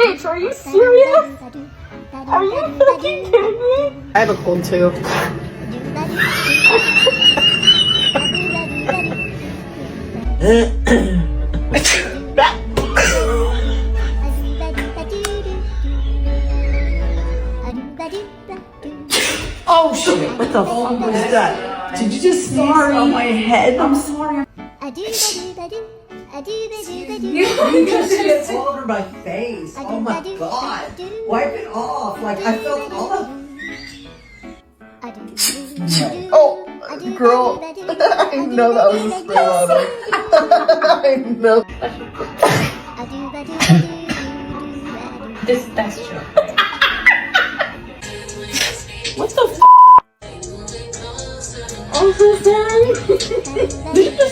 Bitch, are you serious? Are you fucking kidding me? I have a cold too. Oh shit, what the fuck was that? Did you just sneeze on my head? I'm sorry. You just shit all over my face. Oh my god. Wipe it off. Like I felt all of. Oh, girl. I know that was a spray water. I know. That's true. What the f? I'm so sorry.